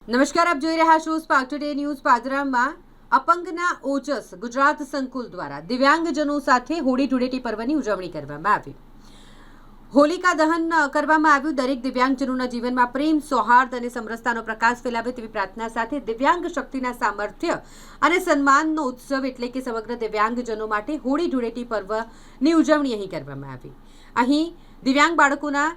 નમસ્કાર, આપ જોઈ રહ્યા છો સ્પાર્ક ટુડે ન્યૂઝ. પાદરામાં અપંગના ઓજસ ગુજરાત સંકુલ દ્વારા દિવ્યાંગજનો સાથે હોળી ધૂળેટી પર્વની ઉજવણી કરવામાં આવી. હોલિકા દહન કરવામાં આવ્યું. દરેક દિવ્યાંગજનોના જીવનમાં પ્રેમ, સૌહાર્દ અને સમરસતાનો પ્રકાશ ફેલાવે તેવી પ્રાર્થના સાથે દિવ્યાંગ શક્તિના સામર્થ્ય અને સન્માનનો ઉત્સવ એટલે કે સમગ્ર દિવ્યાંગજનો માટે હોળી ધૂળેટી પર્વની ઉજવણી અહીં કરવામાં આવી. અહીં દિવ્યાંગ બાળકોના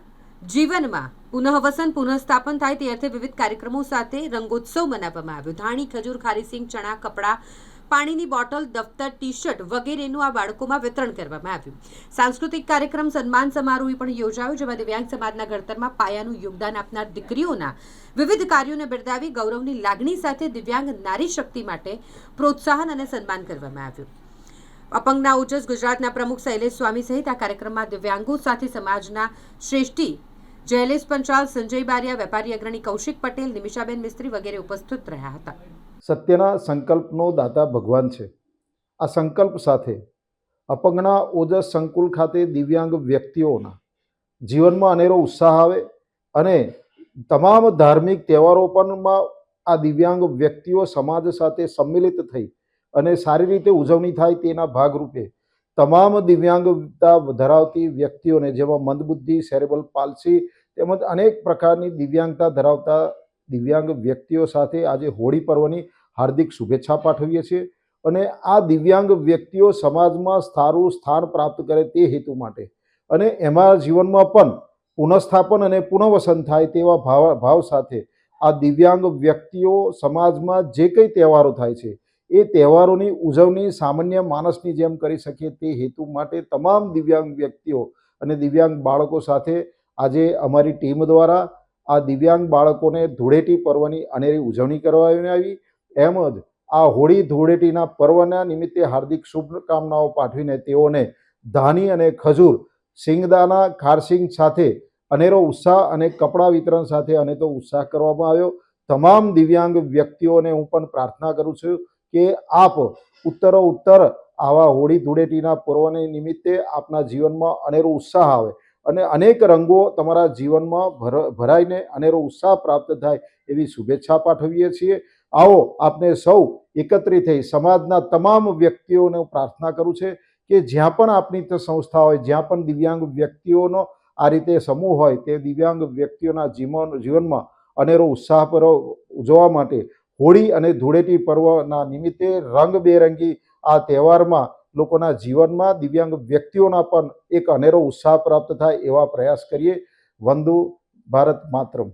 જીવનમાં પુનઃવસન પુનઃસ્થાપન થાય તે અર્થે વિવિધ કાર્યક્રમો સાથે રંગોત્સવ મનાવવામાં આવ્યો. ધાણી, ખજૂર, ખારીસિંગ, ચણા, કપડાં, પાણીની બોટલ, દફતર, ટી શર્ટ વગેરેનું આ બાળકોમાં વિતરણ કરવામાં આવ્યું. સાંસ્કૃતિક કાર્યક્રમ, સન્માન સમારોહ પણ યોજાયો, જેમાં દિવ્યાંગ સમાજના ઘડતરમાં પાયાનું યોગદાન આપનાર દીકરીઓના વિવિધ કાર્યોને બિરદાવી ગૌરવની લાગણી સાથે દિવ્યાંગ નારી શક્તિ માટે પ્રોત્સાહન અને સન્માન કરવામાં આવ્યું. અપંગના ઓજસ ગુજરાતના પ્રમુખ શૈલેષ સ્વામી સહિત આ કાર્યક્રમમાં દિવ્યાંગો સાથે સમાજના શ્રેષ્ઠી જયલેશ પંચાલ, સંજય બારિયા, વેપારી અગ્રણી કૌશિક પટેલ, નિમિષાબેન મિસ્ત્રી વગેરે ઉપસ્થિત રહ્યા હતા. સત્યના સંકલ્પનો દાતા ભગવાન છે. આ સંકલ્પ સાથે અપંગના ઓજસ સંકુલ ખાતે દિવ્યાંગ વ્યક્તિઓના જીવનમાં અનેરો ઉત્સાહ આવે અને તમામ ધાર્મિક તહેવારો પણ આ દિવ્યાંગ વ્યક્તિઓ સમાજ સાથે સંમિલિત થઈ અને સારી રીતે ઉજવણી થાય તેના ભાગરૂપે તમામ દિવ્યાંગતા ધરાવતી વ્યક્તિઓને, જેમાં મંદબુદ્ધિ, સેરેબ્રલ પાલ્સી તેમજ અનેક પ્રકારની દિવ્યાંગતા ધરાવતા દિવ્યાંગ વ્યક્તિઓ સાથે આજે હોળી પર્વની હાર્દિક શુભેચ્છા પાઠવીએ છીએ. અને આ દિવ્યાંગ વ્યક્તિઓ સમાજમાં સારું સ્થાન પ્રાપ્ત કરે તે હેતુ માટે અને એમાં જીવનમાં પણ પુનઃસ્થાપન અને પુનઃવસન થાય તેવા ભાવ સાથે આ દિવ્યાંગ વ્યક્તિઓ સમાજમાં જે કંઈ તહેવારો થાય છે એ તહેવારોની ઉજવણી સામાન્ય માણસની જેમ કરી શકે તે હેતુ માટે તમામ દિવ્યાંગ વ્યક્તિઓ અને દિવ્યાંગ બાળકો સાથે આજે અમારી ટીમ દ્વારા આ દિવ્યાંગ બાળકોને ધૂળેટી પર્વની અનેરી ઉજવણી કરવામાં આવી. એમ જ આ હોળી ધૂળેટીના પર્વના નિમિત્તે હાર્દિક શુભકામનાઓ પાઠવીને તેઓને ધાની અને ખજૂર, સિંગદાણા, ખારસિંગ સાથે અનેરો ઉત્સાહ અને કપડાં વિતરણ સાથે અનેરો ઉત્સાહ કરવામાં આવ્યો. તમામ દિવ્યાંગ વ્યક્તિઓને હું પણ પ્રાર્થના કરું છું કે આપ ઉત્તરોત્તર આવા હોળી ધૂળેટીના પર્વને નિમિત્તે આપના જીવનમાં અનેરો ઉત્સાહ આવે અને અનેક રંગો તમારા જીવનમાં ભરાઈને અનેરો ઉત્સાહ પ્રાપ્ત થાય એવી શુભેચ્છા પાઠવીએ છીએ. આવો આપને સૌ એકત્રિત થઈ સમાજના તમામ વ્યક્તિઓને પ્રાર્થના કરું છે કે જ્યાં પણ આપની સંસ્થા હોય, જ્યાં પણ દિવ્યાંગ વ્યક્તિઓનો આ રીતે સમૂહ હોય તે દિવ્યાંગ વ્યક્તિઓના જીવનમાં અનેરો ઉત્સાહ ઉજવવા માટે હોળી અને ધૂળેટી પર્વના નિમિત્તે રંગબેરંગી આ તહેવારમાં લોકોના જીવનમાં દિવ્યાંગ વ્યક્તિઓના પણ એક અનેરો ઉત્સાહ પ્રાપ્ત થાય એવા પ્રયાસ કરીએ. વંદુ ભારત માતરમ.